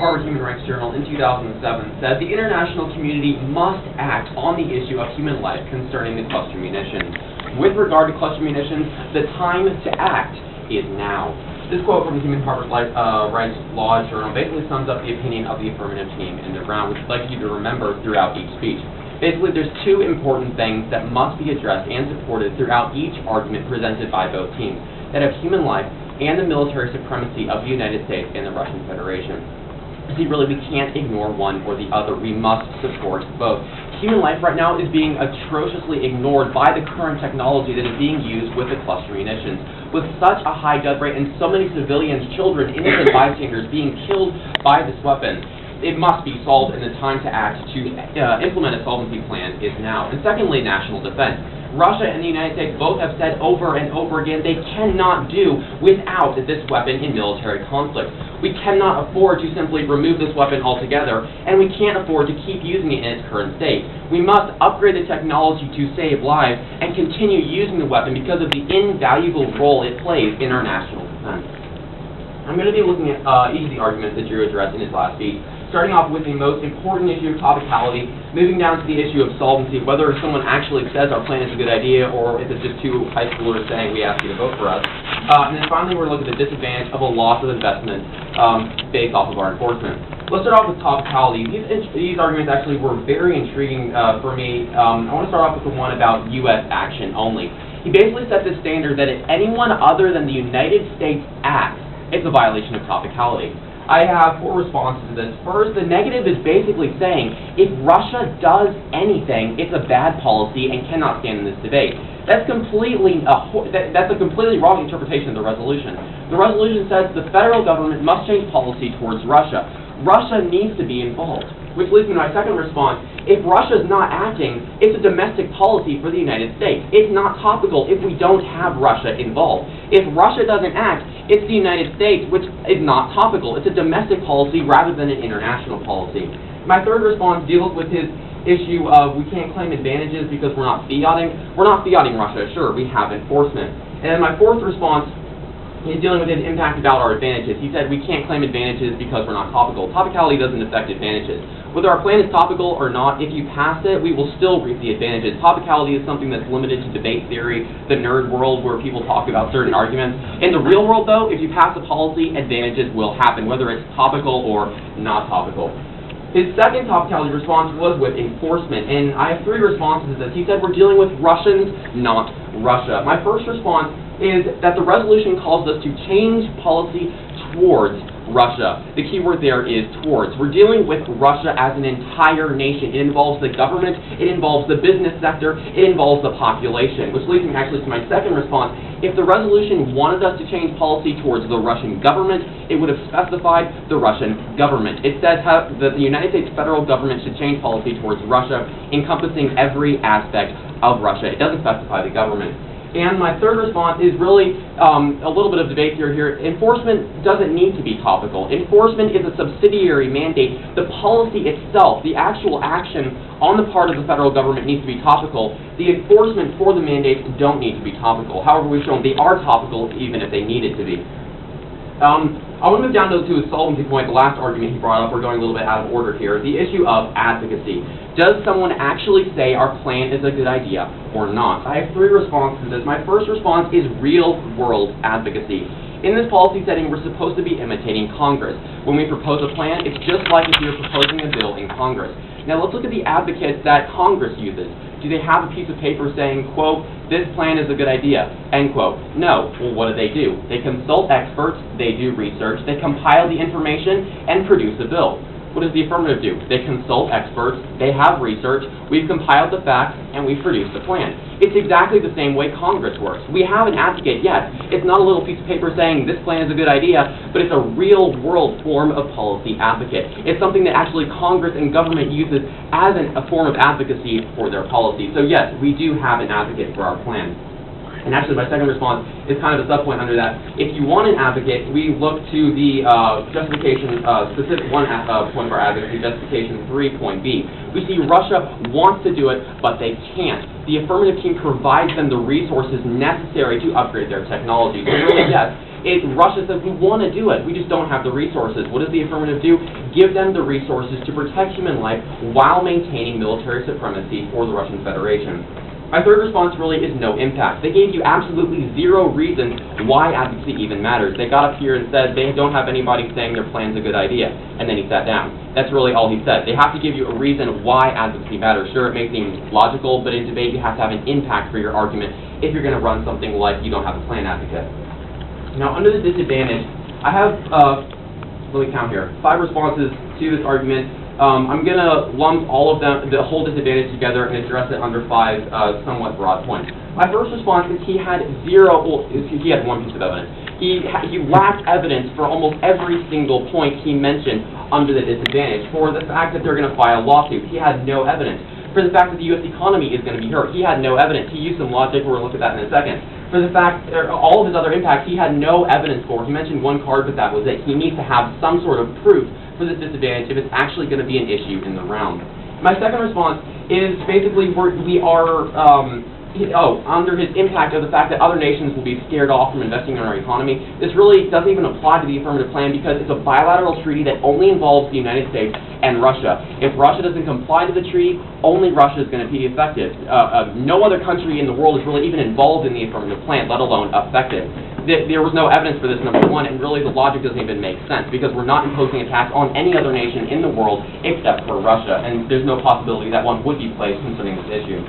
Harvard Human Rights Journal in 2007 said the international community must act on the issue of human life concerning the cluster munitions. With regard to cluster munitions, the time to act is now. This quote from the Human Rights Law Journal basically sums up the opinion of the affirmative team in the round, which I'd like you to remember throughout each speech. Basically, there's two important things that must be addressed and supported throughout each argument presented by both teams, that of human life and the military supremacy of the United States and the Russian Federation. See, really, we can't ignore one or the other. We must support both. Human life right now is being atrociously ignored by the current technology that is being used with the cluster munitions. With such a high death rate and so many civilians, children, innocent bystanders being killed by this weapon, it must be solved, and the time to act to implement a solvency plan is now. And secondly, national defense. Russia and the United States both have said over and over again they cannot do without this weapon in military conflict. We cannot afford to simply remove this weapon altogether, and we can't afford to keep using it in its current state. We must upgrade the technology to save lives and continue using the weapon because of the invaluable role it plays in our national defense. I'm going to be looking at each of the arguments that Drew addressed in his last speech, starting off with the most important issue of topicality, moving down to the issue of solvency, whether someone actually says our plan is a good idea or if it's just two high schoolers saying we ask you to vote for us. And then finally we're looking at the disadvantage of a loss of investment based off of our enforcement. Let's start off with topicality. These arguments actually were very intriguing for me. I want to start off with the one about U.S. action only. He basically set the standard that if anyone other than the United States acts, it's a violation of topicality. I have four responses to this. First, the negative is basically saying if Russia does anything, it's a bad policy and cannot stand in this debate. That's a completely wrong interpretation of the resolution. The resolution says the federal government must change policy towards Russia. Russia needs to be involved, which leads me to my second response. If Russia's not acting, it's a domestic policy for the United States. It's not topical if we don't have Russia involved. If Russia doesn't act, it's the United States, which is not topical. It's a domestic policy rather than an international policy. My third response deals with his issue of we can't claim advantages because we're not fiating. We're not fiating Russia. Sure, we have enforcement. And then my fourth response is dealing with his impact about our advantages. He said we can't claim advantages because we're not topical. Topicality doesn't affect advantages. Whether our plan is topical or not, if you pass it, we will still reap the advantages. Topicality is something that's limited to debate theory, the nerd world where people talk about certain arguments. In the real world, though, if you pass a policy, advantages will happen, whether it's topical or not topical. His second topicality response was with enforcement, and I have three responses to this. He said we're dealing with Russians, not Russia. My first response is that the resolution calls us to change policy towards Russia. The key word there is towards. We're dealing with Russia as an entire nation. It involves the government, it involves the business sector, it involves the population, which leads me actually to my second response. If the resolution wanted us to change policy towards the Russian government, it would have specified the Russian government. It says that the United States federal government should change policy towards Russia, encompassing every aspect of Russia. It doesn't specify the government. And my third response is really a little bit of debate here. Enforcement doesn't need to be topical. Enforcement is a subsidiary mandate. The policy itself, the actual action on the part of the federal government needs to be topical. The enforcement for the mandates don't need to be topical. However, we've shown they are topical even if they needed to be. I want to move down to his solvency point, the last argument he brought up. We're going a little bit out of order here. The issue of advocacy. Does someone actually say our plan is a good idea or not? I have three responses to this. My first response is real-world advocacy. In this policy setting, we're supposed to be imitating Congress. When we propose a plan, it's just like if you're proposing a bill in Congress. Now let's look at the advocates that Congress uses. Do they have a piece of paper saying, quote, this plan is a good idea, end quote? No. Well, what do? They consult experts, they do research, they compile the information, and produce a bill. What does the affirmative do? They consult experts, they have research, we've compiled the facts, and we've produced a plan. It's exactly the same way Congress works. We have an advocate, yes. It's not a little piece of paper saying this plan is a good idea, but it's a real-world form of policy advocate. It's something that actually Congress and government uses as a form of advocacy for their policy. So yes, we do have an advocate for our plan. And actually, my second response is kind of a sub-point under that. If you want an advocate, we look to the justification, specific one point of our advocacy, justification 3.b. We see Russia wants to do it, but they can't. The affirmative team provides them the resources necessary to upgrade their technology. So really, yes, Russia says, we want to do it, we just don't have the resources. What does the affirmative do? Give them the resources to protect human life while maintaining military supremacy for the Russian Federation. My third response really is no impact. They gave you absolutely zero reasons why advocacy even matters. They got up here and said they don't have anybody saying their plan's a good idea, and then he sat down. That's really all he said. They have to give you a reason why advocacy matters. Sure, it may seem logical, but in debate you have to have an impact for your argument if you're going to run something like you don't have a plan advocate. Now, under the disadvantage, I have, let me count here, 5 responses to this argument. I'm going to lump all of them, the whole disadvantage together, and address it under 5 somewhat broad points. My first response is he had he had one piece of evidence. He lacked evidence for almost every single point he mentioned under the disadvantage. For the fact that they're going to file a lawsuit, he had no evidence. For the fact that the U.S. economy is going to be hurt, he had no evidence. He used some logic, we're going to look at that in a second. For the fact, all of his other impacts, he had no evidence for. He mentioned one card, but that was it. He needs to have some sort of proof for this disadvantage if it's actually going to be an issue in the round. My second response is basically under his impact of the fact that other nations will be scared off from investing in our economy. This really doesn't even apply to the affirmative plan because it's a bilateral treaty that only involves the United States and Russia. If Russia doesn't comply to the treaty, only Russia is going to be affected. No other country in the world is really even involved in the affirmative plan, let alone affected. There was no evidence for this, number one, and really the logic doesn't even make sense because we're not imposing a tax on any other nation in the world except for Russia, and there's no possibility that one would be placed concerning this issue.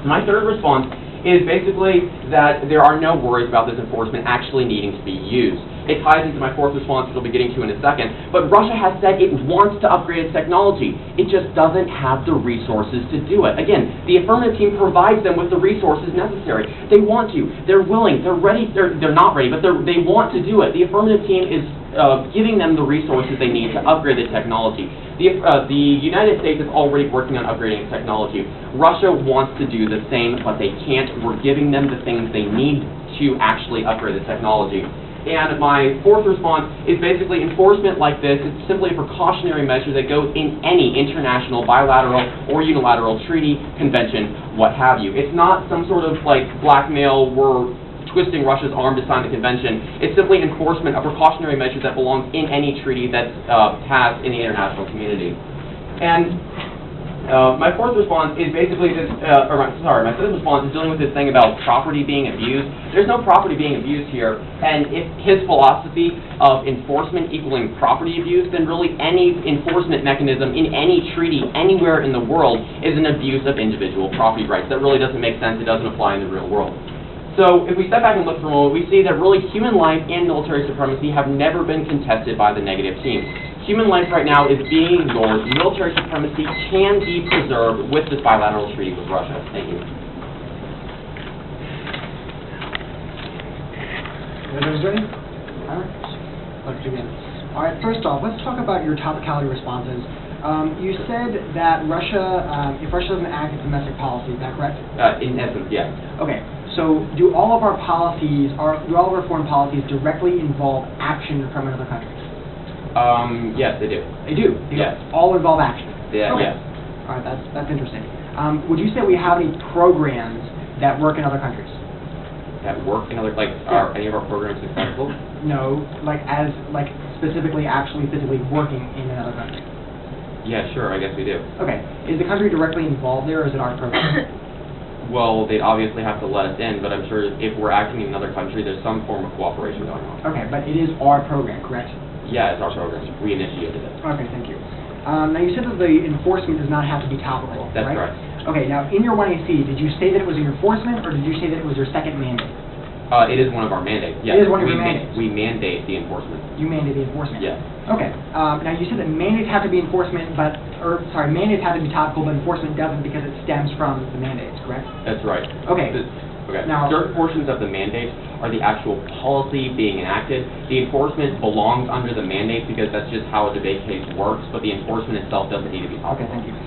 My third response is basically that there are no worries about this enforcement actually needing to be used. It ties into my fourth response, which I'll be getting to in a second, but Russia has said it wants to upgrade its technology. It just doesn't have the resources to do it. Again, the affirmative team provides them with the resources necessary. They want to, they're willing, they're ready, they're not ready, but they want to do it. The affirmative team is giving them the resources they need to upgrade the technology. The United States is already working on upgrading its technology. Russia wants to do the same, but they can't. We're giving them the things they need to actually upgrade the technology. And my fourth response is basically enforcement like this is simply a precautionary measure that goes in any international, bilateral, or unilateral treaty, convention, what have you. It's not some sort of like blackmail, we're twisting Russia's arm to sign the convention. It's simply enforcement, a precautionary measure that belongs in any treaty that's passed in the international community. And my fourth response is basically this, my fifth response is dealing with this thing about property being abused. There's no property being abused here, and if his philosophy of enforcement equaling property abuse, then really any enforcement mechanism in any treaty anywhere in the world is an abuse of individual property rights. That really doesn't make sense. It doesn't apply in the real world. So if we step back and look for a moment, we see that really human life and military supremacy have never been contested by the negative team. Human life right now is being ignored. Military supremacy can be preserved with this bilateral treaty with Russia. Thank you. All right, first off, let's talk about your topicality responses. You said that Russia, if Russia doesn't act, it's domestic policy. Is that correct? In essence, yes. Okay. So, do all of our policies, do all of our foreign policies directly involve action from another country? Yes, they do. They do? They yes. all involve action? Yeah, okay. Yes. All right, that's interesting. Would you say we have any programs that work in other countries? That work in other, like, are any of our programs successful? No, specifically, actually physically working in another country. Yeah, sure, I guess we do. Okay. Is the country directly involved there, or is it our program? Well, they'd obviously have to let us in, but I'm sure if we're acting in another country, there's some form of cooperation going on. Okay, but it is our program, correct? Yeah, it's our program. We initiated it. Okay, thank you. Now, you said that the enforcement does not have to be topical, That's right? correct. Okay, now, in your 1AC, did you say that it was an enforcement, or did you say that it was your second mandate? It is one of our mandates, yes. It is one of your mandates? We mandate the enforcement. You mandate the enforcement? Yes. Okay. Now, you said that mandates have to be enforcement, mandates have to be topical, but enforcement doesn't because it stems from the mandates, correct? That's right. Okay. Okay. Now, certain portions of the mandate are the actual policy being enacted. The enforcement belongs under the mandate because that's just how a debate case works, but the enforcement itself doesn't need to be topical. Okay, thank you.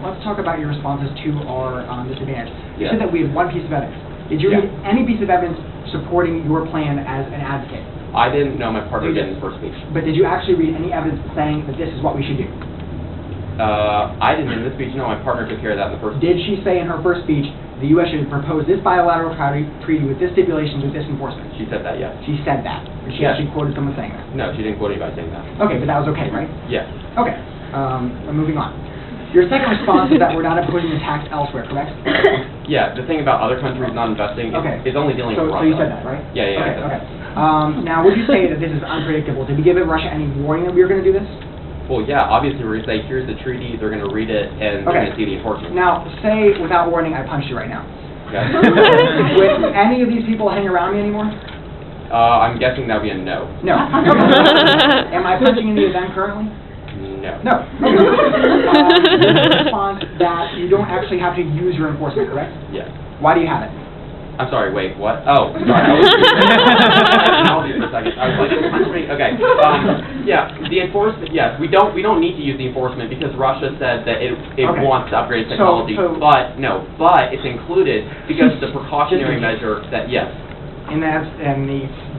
Let's talk about your responses to our disadvantage. You Yes. said that we had one piece of evidence. Did you read any piece of evidence supporting your plan as an advocate? I didn't know my partner did in the first speech. But did you actually read any evidence saying that this is what we should do? I didn't in the speech. No, my partner took care of that in the first. Did she say in her first speech, the U.S. should propose this bilateral treaty with this stipulations, with this enforcement? She said that, yes. She said that. She Yes. actually quoted someone saying that. No, she didn't quote anybody saying that. Okay, but that was okay, right? Yes. Okay, moving on. Your second response is that we're not imposing the tax elsewhere, correct? Yeah, the thing about other countries not investing is only dealing with Russia. So you said that, right? Yeah, yeah. Okay, okay. Now, would you say that this is unpredictable? Did we give Russia any warning that we were going to do this? Well, yeah, obviously we're going to say, here's the treaty, they're going to read it, and they're going to see the enforcement. Now, say, without warning, I punch you right now. Okay. Would any of these people hang around me anymore? I'm guessing that would be a no. No. Am I punching in the event currently? No. No. Okay. Response that you don't actually have to use your enforcement, correct? Yes. Why do you have it? I'm sorry, wait, what? Oh, sorry, I was I'll be for a second. I was like, punch me? Okay. Yeah, the enforcement, yes, we don't need to use the enforcement because Russia said that it wants to upgrade technology, but it's included because it's a precautionary measure that, yes. And that's,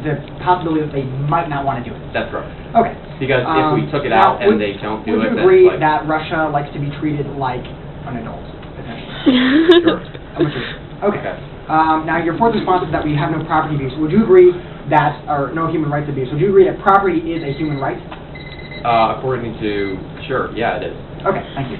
the possibility that they might not want to do it. That's right. Okay. Because if we took it out and they don't do it, would you agree that Russia likes to be treated like an adult, essentially? Sure. Okay. Now, your fourth response is that we have no property abuse. Would you agree that, or no human rights abuse, would you agree that property is a human right? According to, sure, yeah, it is. Okay, thank you.